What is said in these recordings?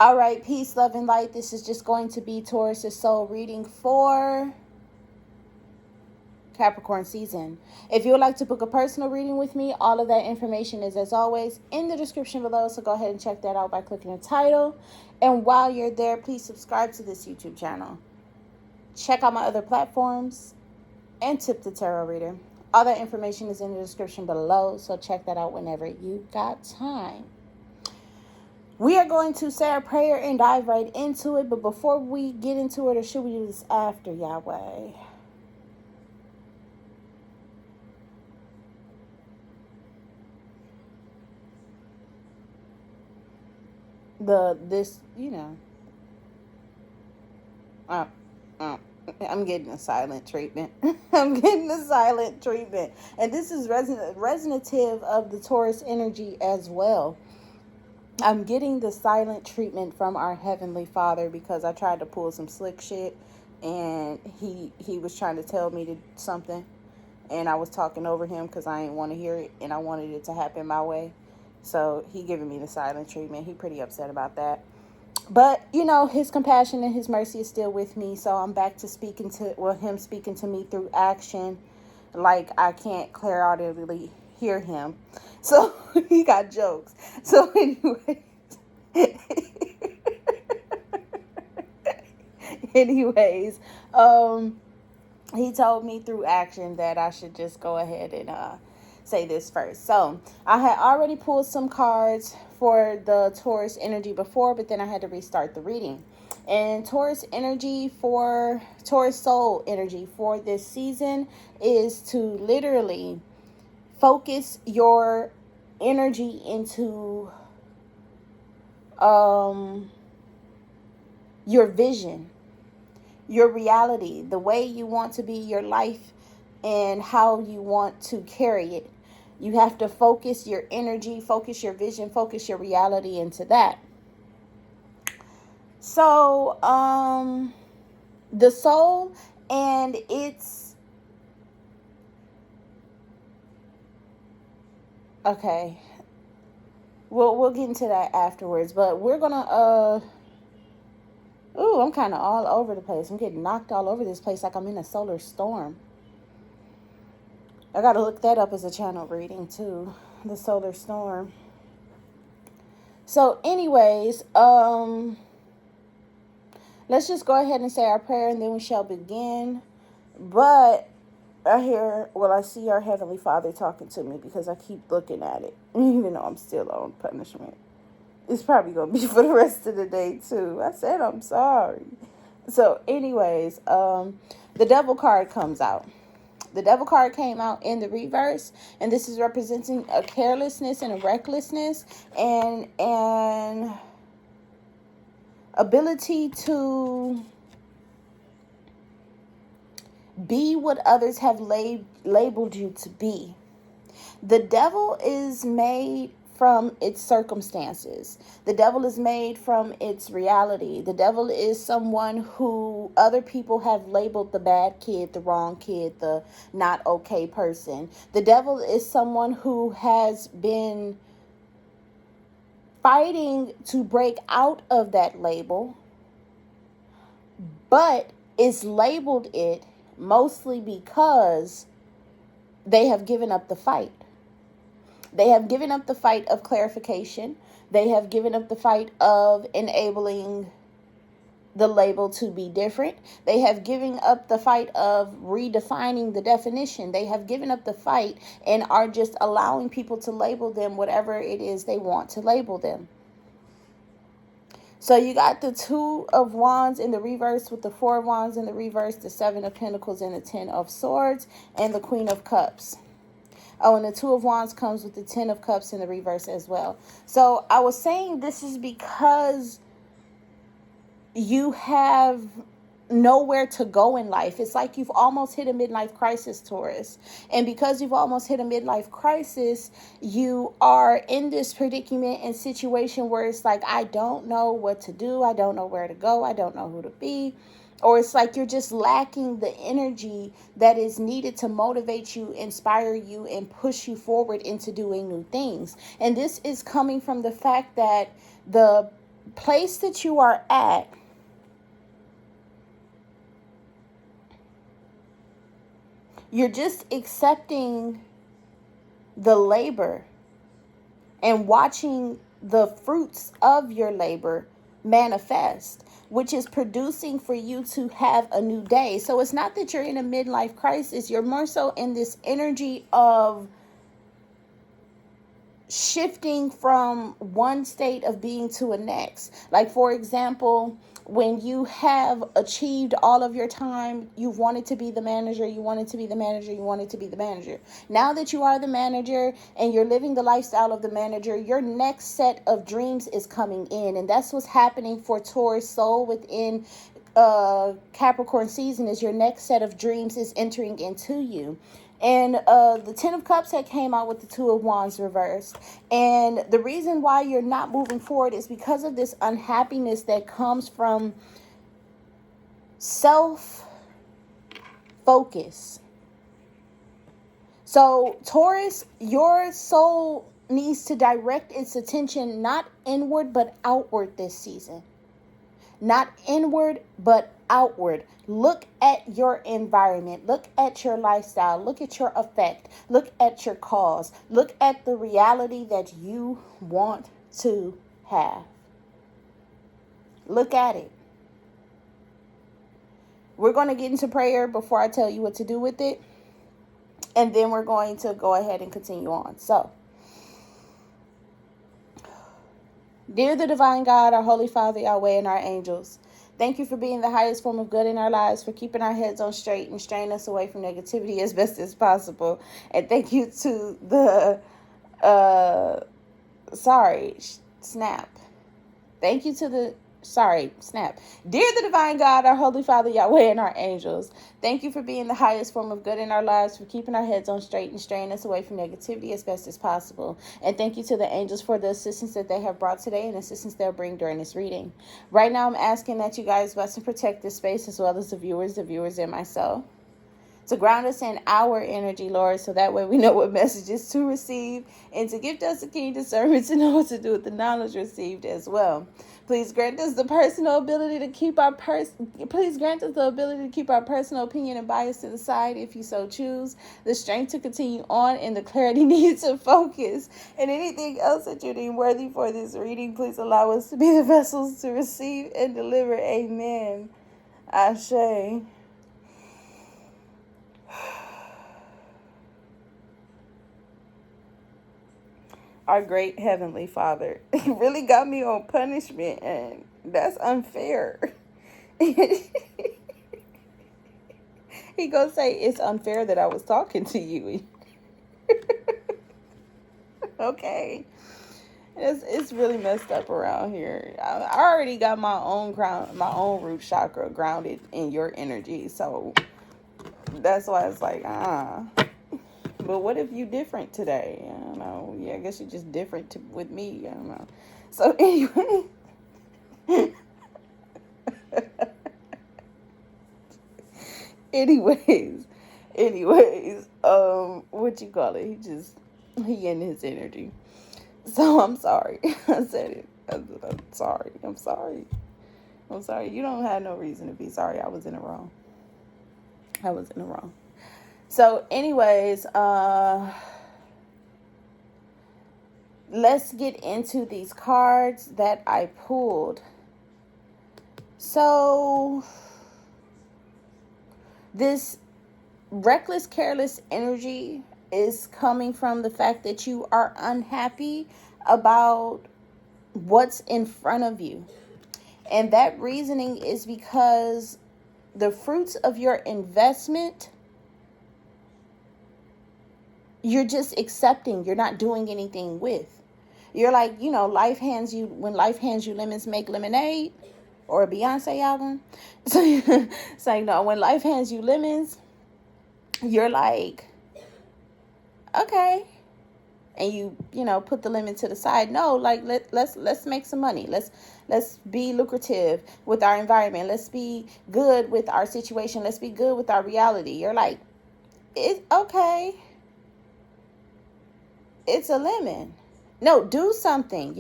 All right, peace, love, and light. This is just going to be Taurus' soul reading for Capricorn season. If you would like to book a personal reading with me, all of that information is, as always, in the description below. So go ahead and check that out by clicking the title. And while you're there, please subscribe to this YouTube channel. Check out my other platforms and tip the tarot reader. All that information is in the description below. So check that out whenever you got time. We are going to say our prayer and dive right into it. But before we get into it, or should we do this after, Yahweh? I'm getting a silent treatment. I'm getting a silent treatment. And this is resonative of the Taurus energy as well. I'm getting the silent treatment from our Heavenly Father because I tried to pull some slick shit and he was trying to tell me to something and I was talking over him because I didn't want to hear it and I wanted it to happen my way. So he giving me the silent treatment. He pretty upset about that. But, you know, his compassion and his mercy is still with me. So I'm back to him speaking to me through action. Like I can't clearly hear him. So he got jokes. So anyway. Anyways, he told me through action that I should just go ahead and say this first. So I had already pulled some cards for the Taurus energy before, but then I had to restart the reading. And Taurus soul energy for this season is to literally focus your energy into your vision, your reality, the way you want to be, your life, and how you want to carry it. You have to focus your energy, focus your vision, focus your reality into that. So, the soul and its... Okay. We'll get into that afterwards, but we're gonna, ooh, I'm kind of all over the place. I'm getting knocked all over this place like I'm in a solar storm. I gotta look that up as a channel reading too, the solar storm. So anyways, let's just go ahead and say our prayer and then we shall begin. But I see our Heavenly Father talking to me because I keep looking at it, even though I'm still on punishment. It's probably going to be for the rest of the day too. I said I'm sorry. So anyways, the Devil card comes out. The Devil card came out in the reverse, and this is representing a carelessness and a recklessness and an ability to be what others have labeled you to be. The devil is made from its circumstances. The devil is made from its reality. The devil is someone who other people have labeled the bad kid, the wrong kid, the not okay person. The devil is someone who has been fighting to break out of that label, but is labeled it mostly because they have given up the fight. They have given up the fight of clarification. They have given up the fight of enabling the label to be different. They have given up the fight of redefining the definition. They have given up the fight and are just allowing people to label them whatever it is they want to label them. So you got the Two of Wands in the reverse with the Four of Wands in the reverse, the Seven of Pentacles and the Ten of Swords, and the Queen of Cups. Oh, and the Two of Wands comes with the Ten of Cups in the reverse as well. So I was saying this is because you have nowhere to go in life. It's like you've almost hit a midlife crisis, Taurus. And because you've almost hit a midlife crisis, you are in this predicament and situation where it's like, I don't know what to do. I don't know where to go. I don't know who to be. Or it's like you're just lacking the energy that is needed to motivate you, inspire you, and push you forward into doing new things. And this is coming from the fact that the place that you are at, you're just accepting the labor and watching the fruits of your labor manifest, which is producing for you to have a new day. So it's not that you're in a midlife crisis. You're more so in this energy of shifting from one state of being to a next. Like, for example, when you have achieved all of your time, you've wanted to be the manager, you wanted to be the manager, you wanted to be the manager. Now that you are the manager and you're living the lifestyle of the manager, your next set of dreams is coming in. And that's what's happening for Taurus soul within Capricorn season, is your next set of dreams is entering into you. And the Ten of Cups had came out with the Two of Wands reversed. And the reason why you're not moving forward is because of this unhappiness that comes from self-focus. So, Taurus, your soul needs to direct its attention not inward but outward this season. Not inward, but outward. Look at your environment. Look at your lifestyle. Look at your effect. Look at your cause. Look at the reality that you want to have. Look at it. We're going to get into prayer before I tell you what to do with it. And then we're going to go ahead and continue on. So, dear the divine God, our Holy Father, Yahweh, and our angels, thank you for being the highest form of good in our lives, for keeping our heads on straight and straying us away from negativity as best as possible. And thank you to the, Dear the divine God, our Holy Father, Yahweh, and our angels, thank you for being the highest form of good in our lives, for keeping our heads on straight and straying us away from negativity as best as possible. And thank you to the angels for the assistance that they have brought today and assistance they'll bring during this reading. Right now, I'm asking that you guys bless and protect this space as well as the viewers, and myself, to ground us in our energy, Lord, so that way we know what messages to receive, and to give us the keen discernment to know what to do with the knowledge received as well. Please grant us the ability to keep our personal opinion and bias to the side if you so choose, the strength to continue on, and the clarity needed to focus. And anything else that you deem worthy for this reading, please allow us to be the vessels to receive and deliver. Amen. Ashe. Our great Heavenly Father, he really got me on punishment, and that's unfair. He gonna say it's unfair that I was talking to you. Okay. It's really messed up around here. I already got my own root chakra grounded in your energy, so that's why it's like, But what if you different today? I don't know. Yeah, I guess you're just different with me. I don't know. So anyway. anyways, what you call it? He in his energy. So I'm sorry. I said it. I'm sorry. You don't have no reason to be sorry. I was in the wrong. So anyways, let's get into these cards that I pulled. So this reckless, careless energy is coming from the fact that you are unhappy about what's in front of you. And that reasoning is because the fruits of your investment, you're just accepting. You're not doing anything with. You're like, when life hands you lemons, make lemonade, or a Beyonce album. So when life hands you lemons, you're like, okay. And you put the lemon to the side. No, like let's make some money. Let's be lucrative with our environment. Let's be good with our situation. Let's be good with our reality. You're like, it's okay. It's a lemon. No, do something,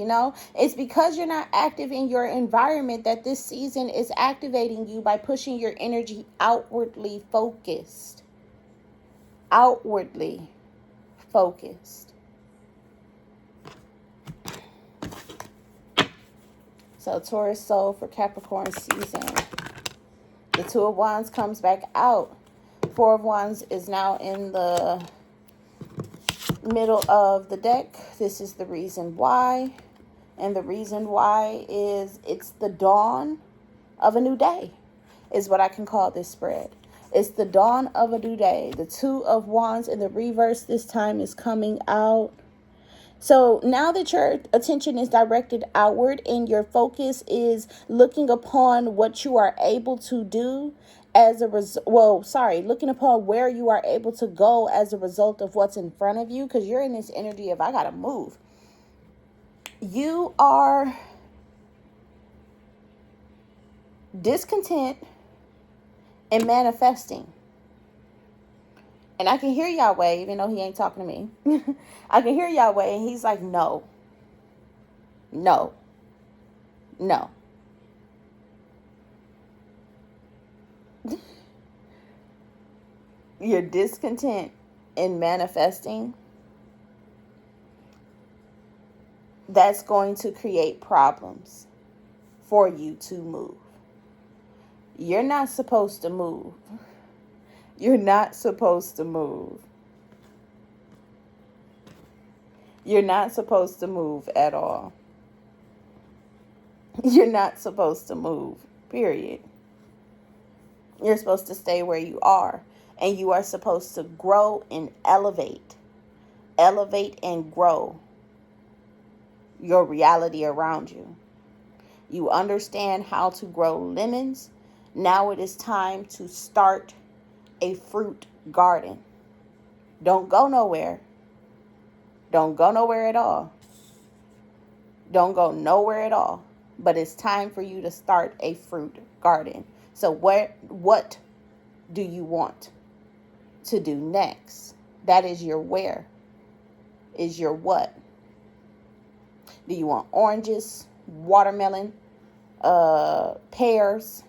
It's because you're not active in your environment that this season is activating you by pushing your energy outwardly focused. Outwardly focused. So Taurus soul for Capricorn season. The Two of Wands comes back out. Four of Wands is now in the middle of the deck. This is the reason why. And the reason why is it's the dawn of a new day, is what I can call this spread. It's the dawn of a new day. The Two of Wands in the reverse this time is coming out. So now that your attention is directed outward and your focus is looking upon what you are able to do as a looking upon where you are able to go as a result of what's in front of you, because you're in this energy of I gotta move. You are discontent and manifesting. And I can hear Yahweh, even though he ain't talking to me. I can hear Yahweh, and he's like, no. No. No. You're discontent in manifesting. That's going to create problems for you to move. You're not supposed to move. You're not supposed to move. You're not supposed to move at all. You're not supposed to move, period. You're supposed to stay where you are. And you are supposed to grow and elevate. Elevate and grow your reality around you. You understand how to grow lemons. Now it is time to start a fruit garden. Don't go nowhere. Don't go nowhere at all. Don't go nowhere at all. But it's time for you to start a fruit garden. So what do you want to do next? That is your where. Is your what. Do you want oranges, watermelon, pears,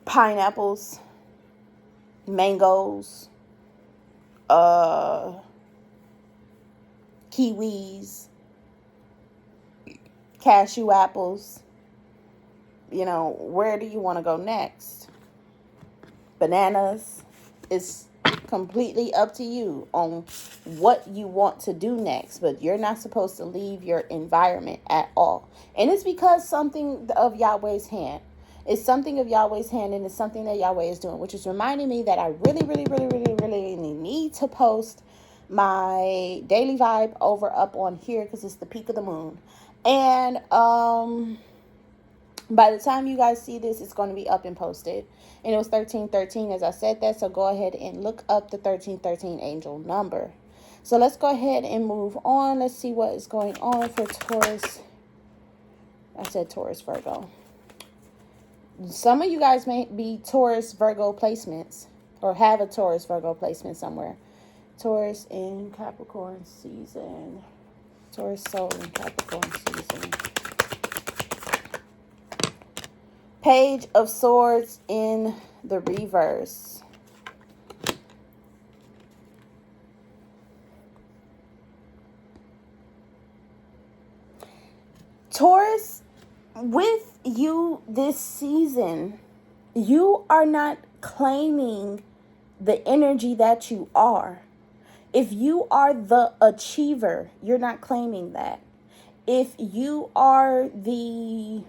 pineapples, mangoes, kiwis, cashew apples? Where do you want to go next? Bananas. It's completely up to you on what you want to do next, but you're not supposed to leave your environment at all. And it's because something of Yahweh's hand. It's something of Yahweh's hand, and it's something that Yahweh is doing, which is reminding me that I really, really, really, really, really need to post my daily vibe over up on here, because it's the peak of the moon. And by the time you guys see this, it's going to be up and posted. And it was 1313 as I said that. So go ahead and look up the 1313 angel number. So let's go ahead and move on. Let's see what is going on for Taurus. I said Taurus, Virgo. Some of you guys may be Taurus, Virgo placements, or have a Taurus, Virgo placement somewhere. Taurus in Capricorn season. Taurus soul in Capricorn season. Page of Swords in the reverse. Taurus, with you this season, you are not claiming the energy that you are. If you are the achiever, you're not claiming that. If you are the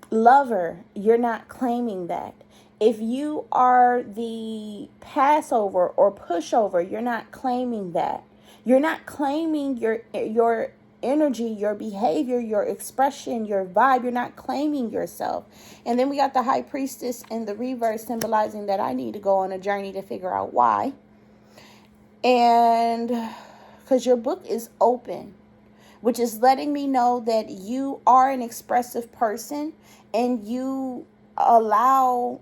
lover, you're not claiming that. If you are the passover or pushover, you're not claiming that. You're not claiming your energy, your behavior, your expression, your vibe. You're not claiming yourself. And then we got the high priestess in the reverse, symbolizing that I need to go on a journey to figure out why. And because your book is open, which is letting me know that you are an expressive person, and you allow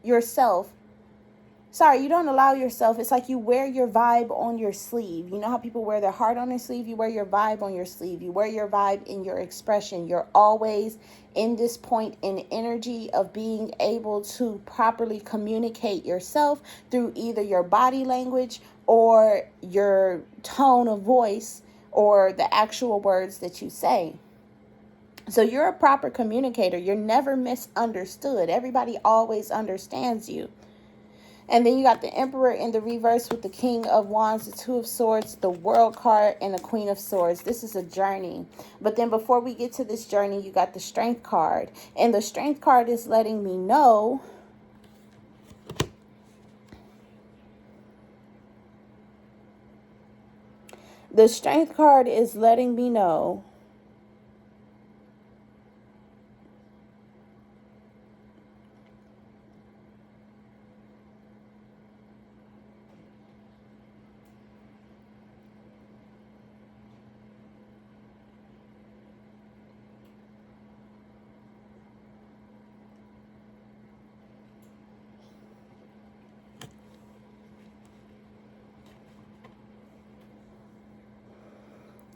yourself sorry, you don't allow yourself. It's like you wear your vibe on your sleeve. You know how people wear their heart on their sleeve? You wear your vibe on your sleeve. You wear your vibe in your expression. You're always in this point in energy of being able to properly communicate yourself through either your body language or your tone of voice or the actual words that you say. So you're a proper communicator. You're never misunderstood. Everybody always understands you. And then you got the Emperor in the reverse with the King of Wands, the Two of Swords, the World card, and the Queen of Swords. This is a journey. But then before we get to this journey, you got the Strength card. And the Strength card is letting me know the Strength card is letting me know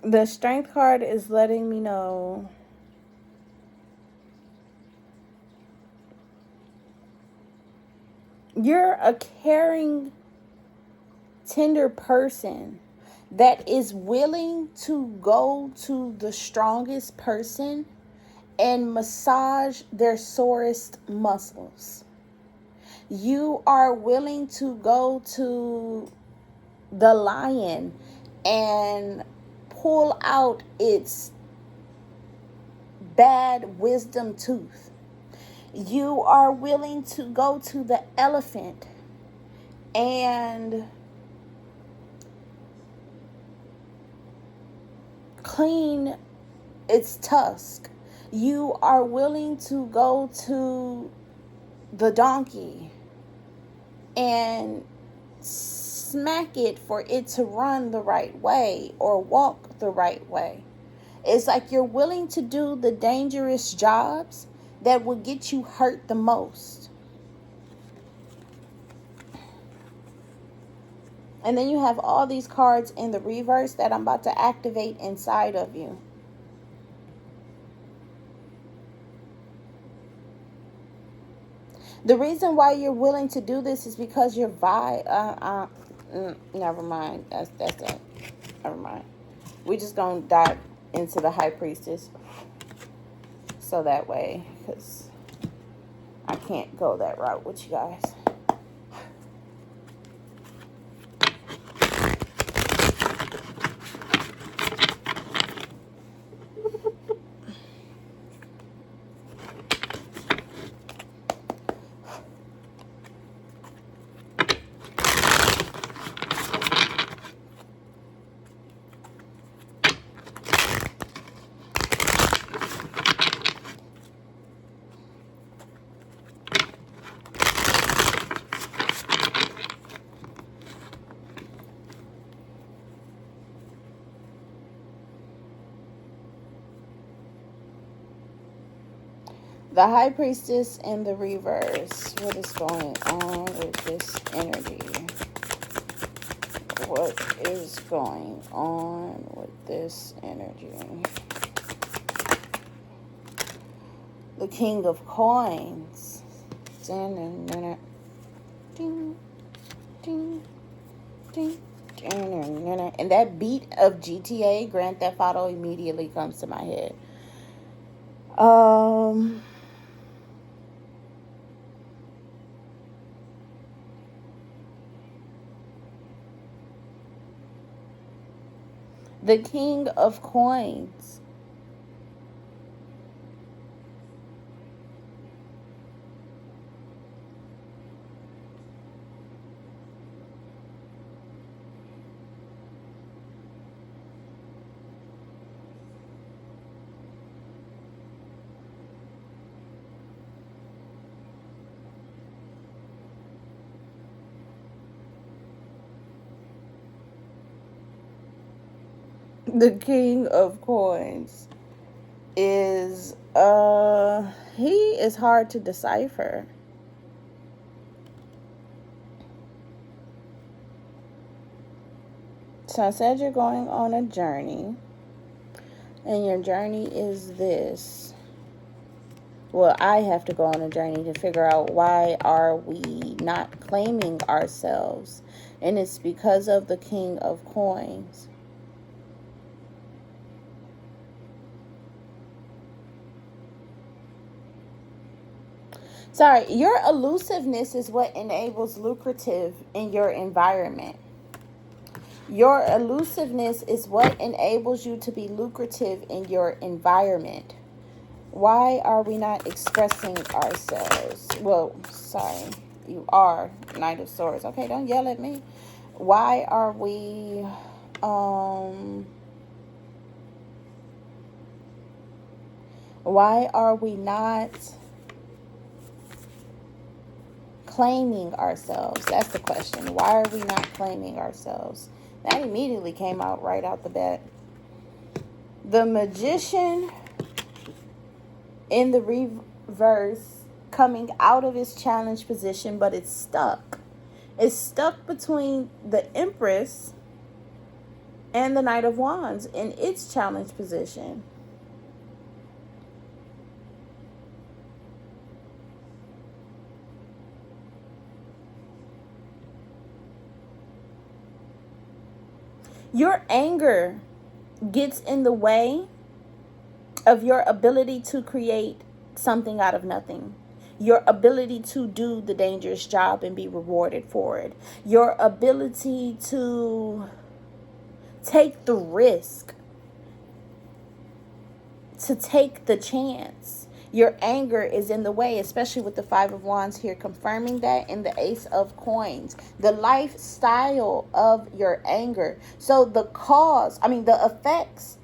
the Strength card is letting me know you're a caring, tender person that is willing to go to the strongest person and massage their sorest muscles. You are willing to go to the lion and pull out its bad wisdom tooth. You are willing to go to the elephant and clean its tusk. You are willing to go to the donkey and smack it for it to run the right way or walk the right way. It's like you're willing to do the dangerous jobs that will get you hurt the most. And then you have all these cards in the reverse that I'm about to activate inside of you. The reason why you're willing to do this is because your vibe. Never mind. That's it. Never mind. We're just gonna dive into the High Priestess, so that way, because I can't go that route with you guys. The High Priestess in the reverse. What is going on with this energy? What is going on with this energy? The King of Coins. Ding, ding, ding, ding. And that beat of GTA, Grand Theft Auto, immediately comes to my head. The King of Coins. The King of Coins is he is hard to decipher. So I said you're going on a journey. And your journey is this. Well, I have to go on a journey to figure out why are we not claiming ourselves. And it's because of the King of Coins. Sorry, your elusiveness is what enables lucrative in your environment. Your elusiveness is what enables you to be lucrative in your environment. Why are we not expressing ourselves? Well, sorry, you are Knight of Swords. Okay, don't yell at me. Why are we not claiming ourselves? That's the question. Why are we not claiming ourselves? That immediately came out right out the bat. The Magician in the reverse, coming out of his challenge position, but it's stuck. It's stuck between the Empress and the Knight of Wands in its challenge position. Your anger gets in the way of your ability to create something out of nothing. Your ability to do the dangerous job and be rewarded for it. Your ability to take the risk, to take the chance. Your anger is in the way, especially with the Five of Wands here, confirming that in the Ace of Coins. The lifestyle of your anger. So the effects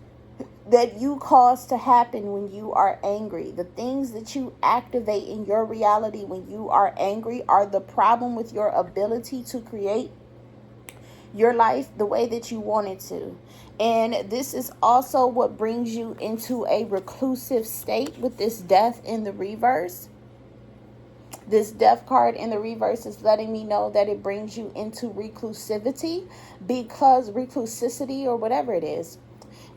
that you cause to happen when you are angry, the things that you activate in your reality when you are angry, are the problem with your ability to create your life the way that you want it to. And this is also what brings you into a reclusive state with this Death in the reverse. This Death card in the reverse is letting me know that it brings you into reclusivity, because reclusivity, or whatever it is,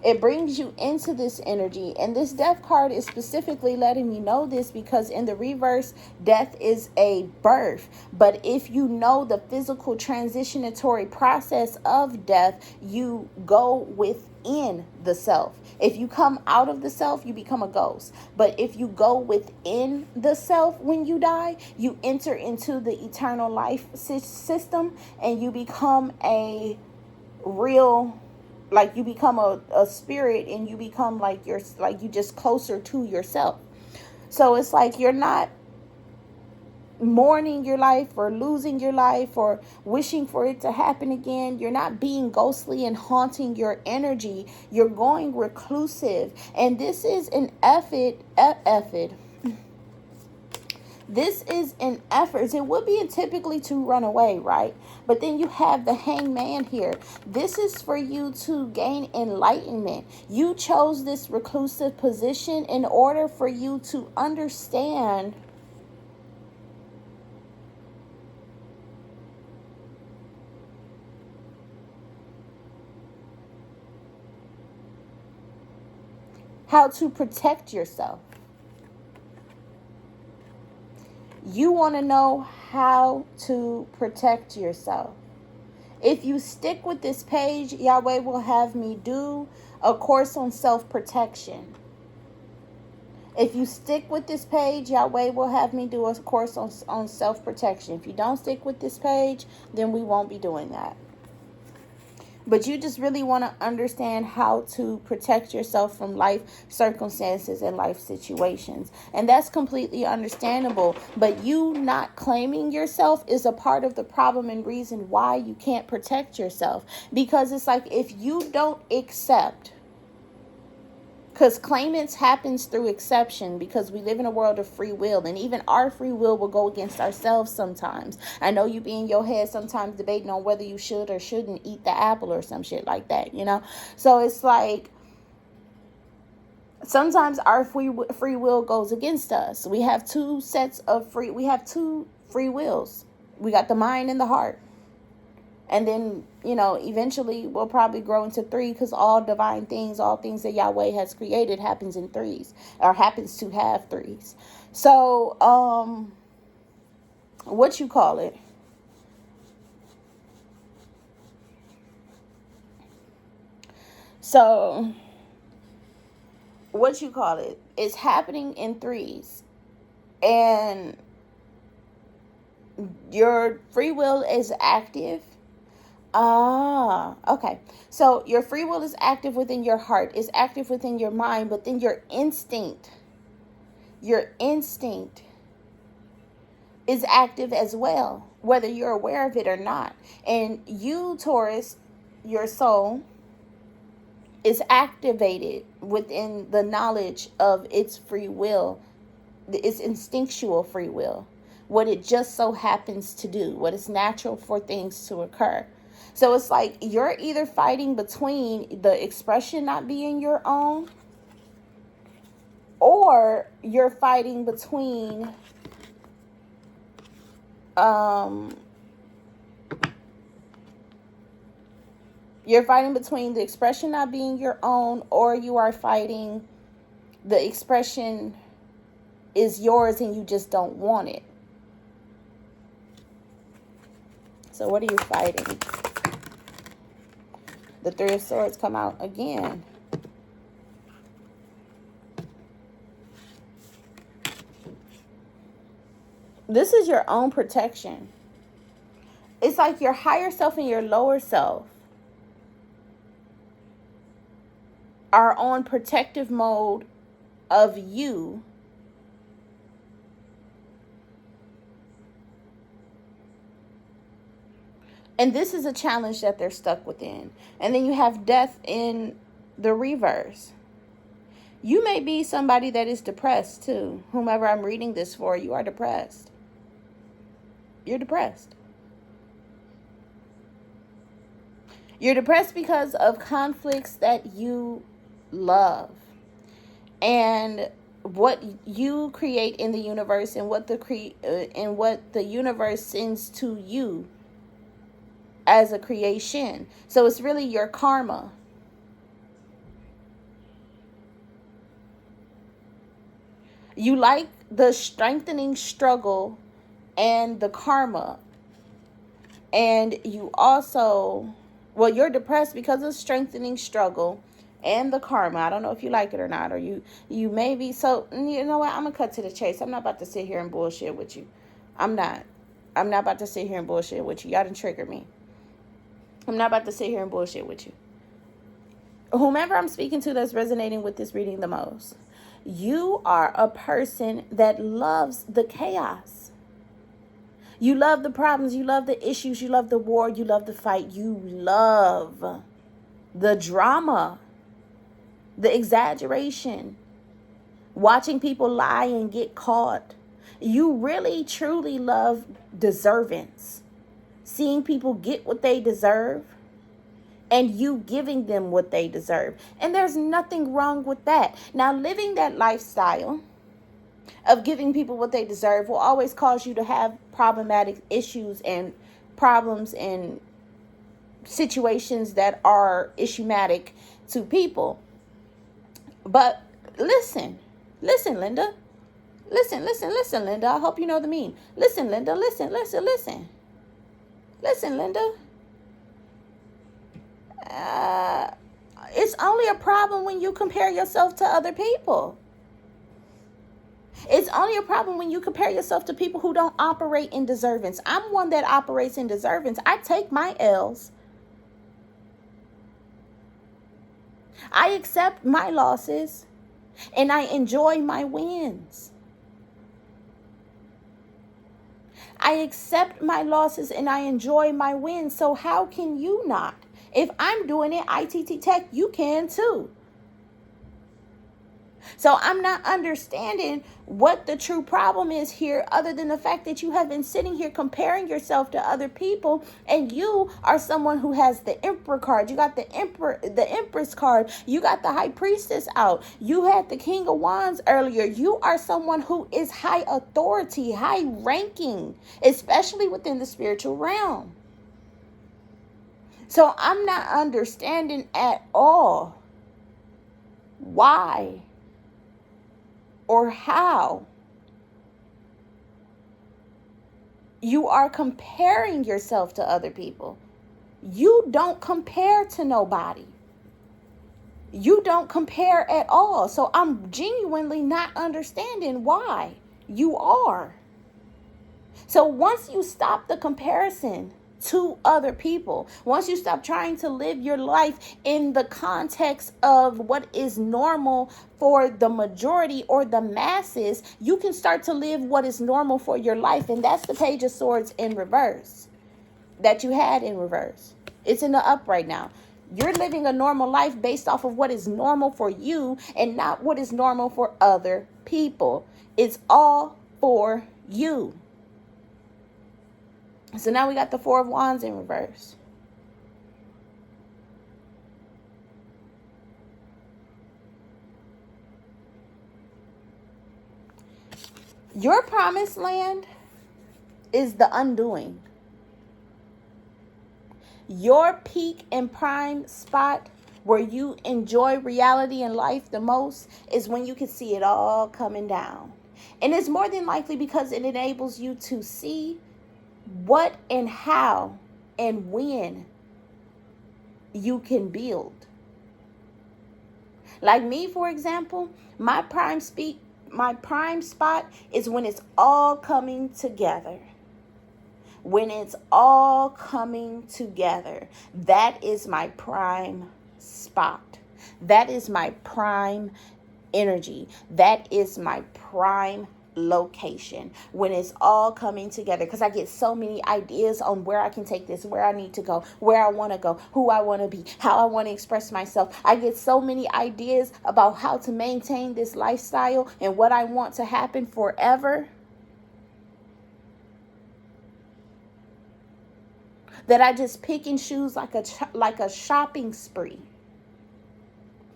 it brings you into this energy. And this Death card is specifically letting me know this because in the reverse, death is a birth. But if you know the physical transitionatory process of death, you go within the self. If you come out of the self, you become a ghost. But if you go within the self when you die, you enter into the eternal life system, and you become a real, like you become a spirit, and you become like you just closer to yourself. So it's like you're not mourning your life or losing your life or wishing for it to happen again. You're not being ghostly and haunting your energy. You're going reclusive. And this is an effort. This is an effort. It would be typically to run away, right? But then you have the Hangman here. This is for you to gain enlightenment. You chose this reclusive position in order for you to understand how to protect yourself. You want to know how to protect yourself. If you stick with this page, Yahweh will have me do a course on self-protection. If you stick with this page, Yahweh will have me do a course on self-protection. If you don't stick with this page, then we won't be doing that. But you just really want to understand how to protect yourself from life circumstances and life situations. And that's completely understandable. But you not claiming yourself is a part of the problem and reason why you can't protect yourself. Because it's like if you don't accept, because claimance happens through exception, because we live in a world of free will, and even our free will go against ourselves sometimes. I know you be in your head sometimes debating on whether you should or shouldn't eat the apple or some shit like that, you know? So it's like sometimes our free will goes against us. We have two free wills. We got the mind and the heart. And then, eventually we'll probably grow into 3, because all divine things, all things that Yahweh has created happens in 3s, or happens to have 3s. So, what you call it? So, what you call it is happening in 3s. And your free will is active. Okay. So your free will is active within your heart, is active within your mind, but then your instinct is active as well, whether you're aware of it or not. And you, Taurus, your soul is activated within the knowledge of its free will, its instinctual free will, what it just so happens to do, what is natural for things to occur. So it's like you're either fighting between the expression not being your own, or you're fighting between the expression not being your own, or you are fighting the expression is yours and you just don't want it. So what are you fighting? The 3 of Swords come out again. This is your own protection. It's like your higher self and your lower self are on protective mode of you. And this is a challenge that they're stuck within. And then you have death in the reverse. You may be somebody that is depressed too. Whomever I'm reading this for, you are depressed. You're depressed. You're depressed because of conflicts that you love. And what you create in the universe, and what the universe sends to you as a creation. So it's really your karma. You like the strengthening struggle and the karma. And you also, well, you're depressed because of strengthening struggle and the karma. I don't know if you like it or not, or you may be. So, you know what? I'm going to cut to the chase. I'm not about to sit here and bullshit with you. I'm not about to sit here and bullshit with you. Y'all done triggered me. I'm not about to sit here and bullshit with you. Whomever I'm speaking to that's resonating with this reading the most, you are a person that loves the chaos. You love the problems. You love the issues. You love the war. You love the fight. You love the drama, the exaggeration, watching people lie and get caught. You really, truly love deservance. Seeing people get what they deserve and you giving them what they deserve. And there's nothing wrong with that. Now, living that lifestyle of giving people what they deserve will always cause you to have problematic issues and problems and situations that are issuematic to people. But listen, Linda. Listen, Linda. I hope you know the meme. Listen, Linda. Listen, Linda. It's only a problem when you compare yourself to other people. It's only a problem when you compare yourself to people who don't operate in deservance. I'm one that operates in deservance. I take my L's. I accept my losses and I enjoy my wins. I accept my losses and I enjoy my wins. So how can you not? If I'm doing it, ITT Tech, you can too. So I'm not understanding what the true problem is here, other than the fact that you have been sitting here comparing yourself to other people, and you are someone who has the Emperor card. You got the Empress card. You got the High Priestess out. You had the King of Wands earlier. You are someone who is high authority, high ranking, especially within the spiritual realm. So I'm not understanding at all why or how you are comparing yourself to other people. You don't compare to nobody. You don't compare at all. So I'm genuinely not understanding why you are. So once you stop the comparison to other people, once you stop trying to live your life in the context of what is normal for the majority or the masses, you can start to live what is normal for your life. And that's the Page of Swords in reverse that you had in reverse. It's in the up right now. You're living a normal life based off of what is normal for you and not what is normal for other people. It's all for you. So now we got the Four of Wands in reverse. Your promised land is the undoing. Your peak and prime spot where you enjoy reality and life the most is when you can see it all coming down. And it's more than likely because it enables you to see what and how and when you can build. Like me, for example, my prime spot is when it's all coming together. When it's all coming together, that is my prime spot. That is my prime energy. That is my prime location. When it's all coming together, because I get so many ideas on where I can take this, where I need to go, where I want to go, who I want to be, how I want to express myself. I get so many ideas about how to maintain this lifestyle and what I want to happen forever, that I just pick and choose like a shopping spree.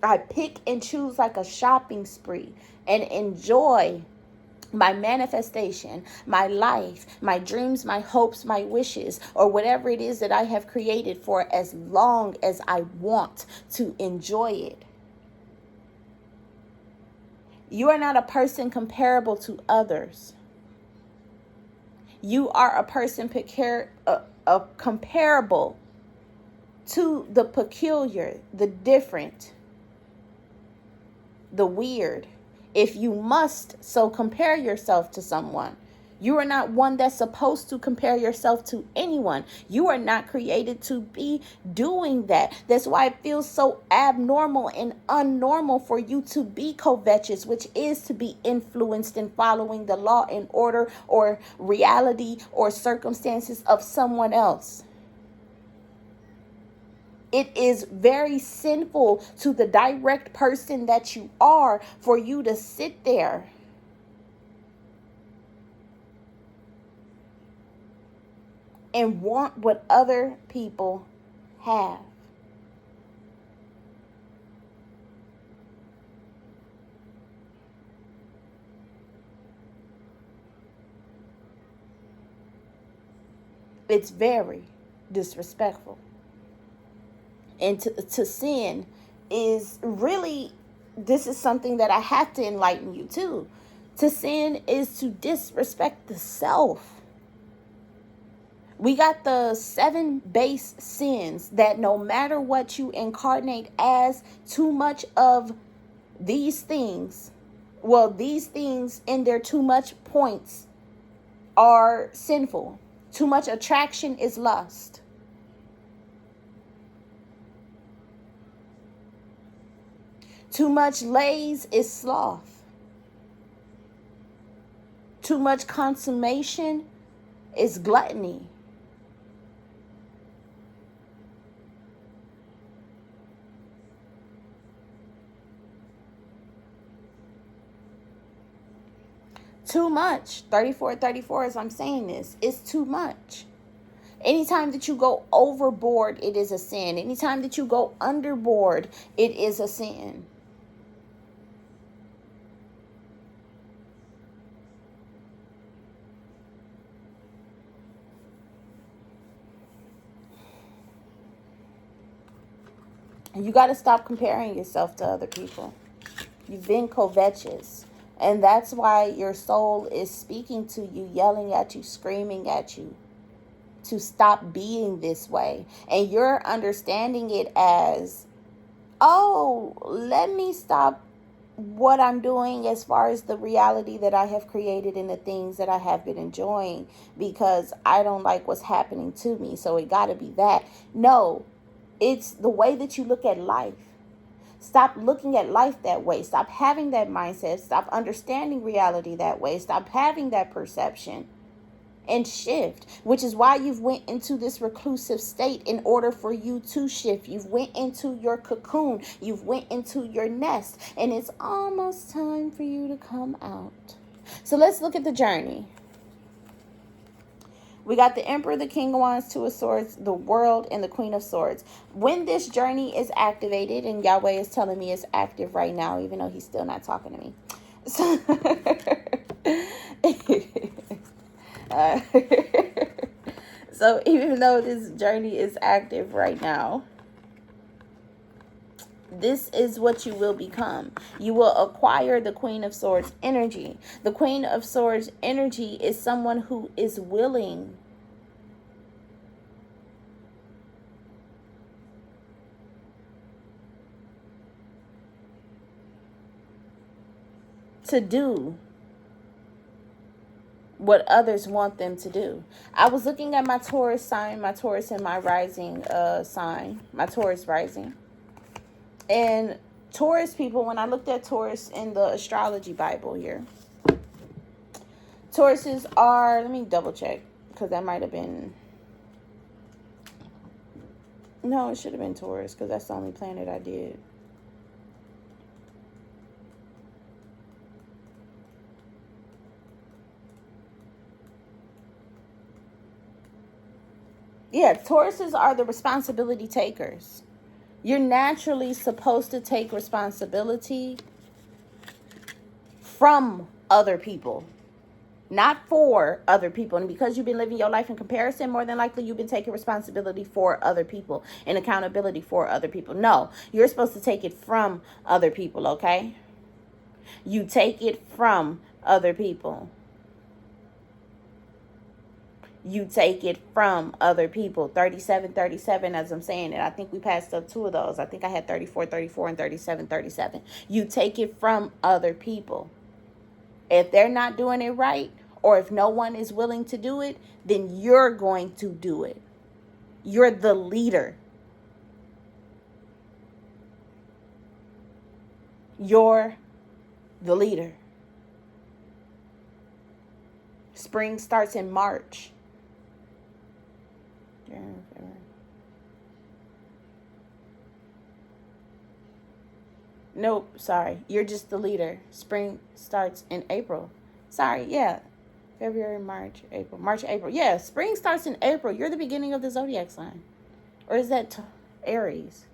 I pick and choose like a shopping spree and enjoy my manifestation, my life, my dreams, my hopes, my wishes, or whatever it is that I have created for as long as I want to enjoy it. You are not a person comparable to others. You are a person comparable to the peculiar, the different, the weird. If you must so compare yourself to someone, you are not one that's supposed to compare yourself to anyone. You are not created to be doing that. That's why it feels so abnormal and unnormal for you to be covetous, which is to be influenced in following the law and order or reality or circumstances of someone else. It is very sinful to the direct person that you are for you to sit there and want what other people have. It's very disrespectful. And to sin is really, this is something that I have to enlighten you to. To sin is to disrespect the self. We got the 7 base sins that no matter what you incarnate as, too much of these things, well, these things in their too much points are sinful. Too much attraction is lust. Too much lays is sloth. Too much consummation is gluttony. Too much. 34 as I'm saying this, is too much. Anytime that you go overboard, it is a sin. Anytime that you go underboard, it is a sin. You got to stop comparing yourself to other people. You've been covetous. And that's why your soul is speaking to you, yelling at you, screaming at you to stop being this way. And you're understanding it as, oh, let me stop what I'm doing as far as the reality that I have created and the things that I have been enjoying, because I don't like what's happening to me. So it got to be that. No, it's the way that you look at life. Stop looking at life that way. Stop having that mindset. Stop understanding reality that way. Stop having that perception. And shift, which is why you've went into this reclusive state in order for you to shift. You've went into your cocoon. You've went into your nest, and it's almost time for you to come out. So let's look at the journey. We got the Emperor, the King of Wands, Two of Swords, the World, and the Queen of Swords. When this journey is activated, and Yahweh is telling me it's active right now, even though he's still not talking to me. So so even though this journey is active right now, this is what you will become. You will acquire the Queen of Swords energy. The Queen of Swords energy is someone who is willing to do what others want them to do. I was looking at my Taurus sign, my Taurus and my rising sign, my Taurus rising. And Taurus people, when I looked at Taurus in the astrology Bible here, Tauruses are, let me double check, because that might have been, no, it should have been Taurus, because that's the only planet I did. Yeah, Tauruses are the responsibility takers. You're naturally supposed to take responsibility from other people, not for other people. And because you've been living your life in comparison, more than likely you've been taking responsibility for other people and accountability for other people. No, you're supposed to take it from other people, okay? You take it from other people. You take it from other people. 37, 37, as I'm saying it. I think we passed up 2 of those. I think I had 34, 34, and 37, 37. You take it from other people. If they're not doing it right, or if no one is willing to do it, then you're going to do it. You're the leader. You're the leader. Spring starts in March. Nope, sorry. You're just the leader. Spring starts in April. Sorry, yeah. February, March, April. March, April. Yeah, spring starts in April. You're the beginning of the zodiac sign. Or is that Aries?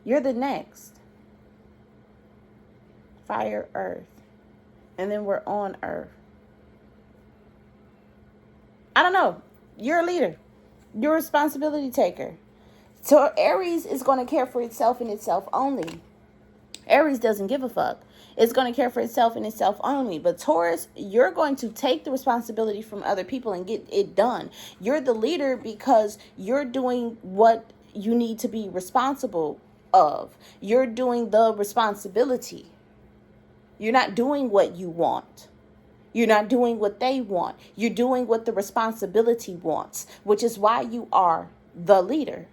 You're the next. Fire, Earth. And then we're on Earth. I don't know. You're a leader. You're a responsibility taker. So Aries is going to care for itself and itself only. Aries doesn't give a fuck. It's going to care for itself and itself only. But Taurus, you're going to take the responsibility from other people and get it done. You're the leader because you're doing what you need to be responsible of. You're doing the responsibility. You're not doing what you want. You're not doing what they want. You're doing what the responsibility wants, which is why you are the leader.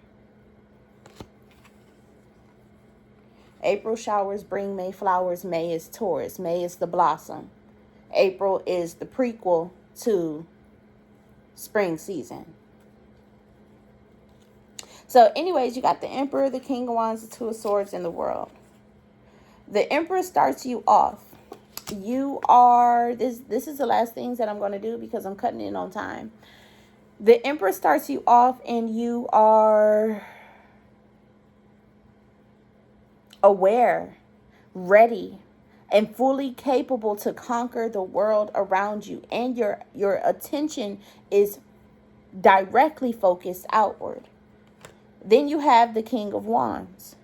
April showers bring May flowers. May is Taurus. May is the blossom. April is the prequel to spring season. So anyways, you got the Emperor, the King of Wands, the Two of Swords, and the World. The Emperor starts you off. You are, this is the last things that I'm going to do because I'm cutting in on time. The Emperor starts you off and you are aware, ready, and fully capable to conquer the world around you. And your attention is directly focused outward. Then you have the King of Wands.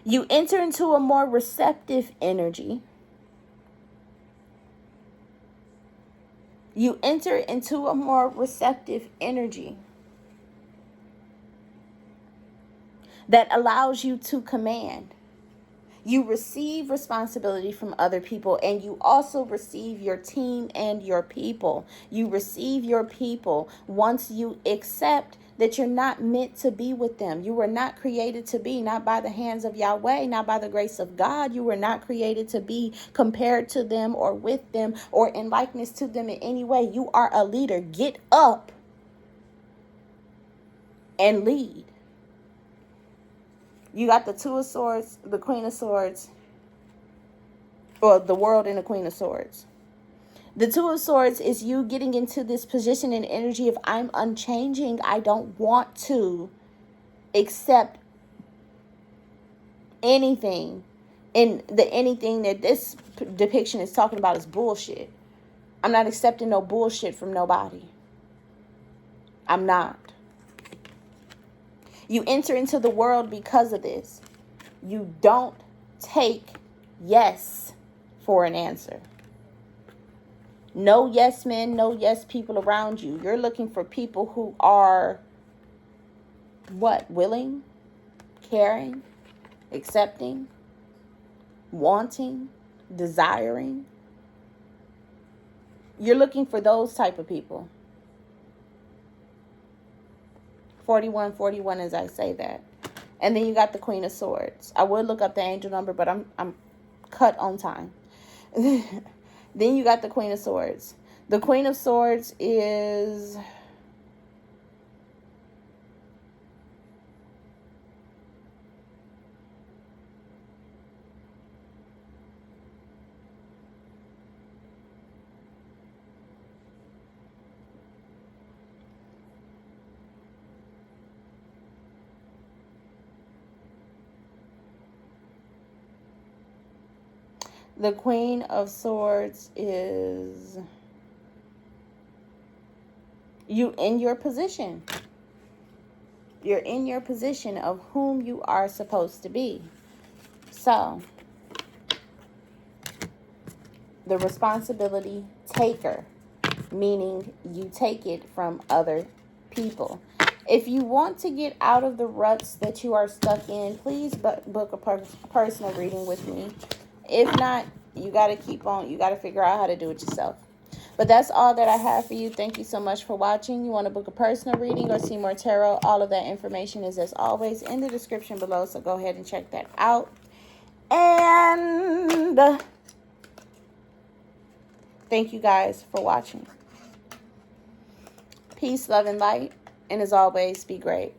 You enter into a more receptive energy. You enter into a more receptive energy that allows you to command. You receive responsibility from other people, and you also receive your team and your people. You receive your people once you accept that you're not meant to be with them. You were not created to be, not by the hands of Yahweh, not by the grace of God. You were not created to be compared to them or with them or in likeness to them in any way. You are a leader. Get up and lead. You got the Two of Swords, the Queen of Swords, or the World and the Queen of Swords. The Two of Swords is you getting into this position and energy of I'm unchanging. I don't want to accept anything. And the anything that this depiction is talking about is bullshit. I'm not accepting no bullshit from nobody. I'm not. You enter into the world because of this. You don't take yes for an answer. No yes men, no yes people around you. You're looking for people who are what? Willing, caring, accepting, wanting, desiring. You're looking for those type of people. 4141 as I say that. And then you got the Queen of Swords. I would look up the angel number, but I'm cut on time. Then you got the Queen of Swords. The Queen of Swords is the Queen of Swords is you in your position. You're in your position of whom you are supposed to be. So, the responsibility taker, meaning you take it from other people. If you want to get out of the ruts that you are stuck in, please book a personal reading with me. If not, you got to keep on. You got to figure out how to do it yourself. But that's all that I have for you. Thank you so much for watching. You want to book a personal reading or see more tarot, all of that information is, as always, in the description below. So go ahead and check that out. And thank you guys for watching. Peace, love, and light. And as always, be great.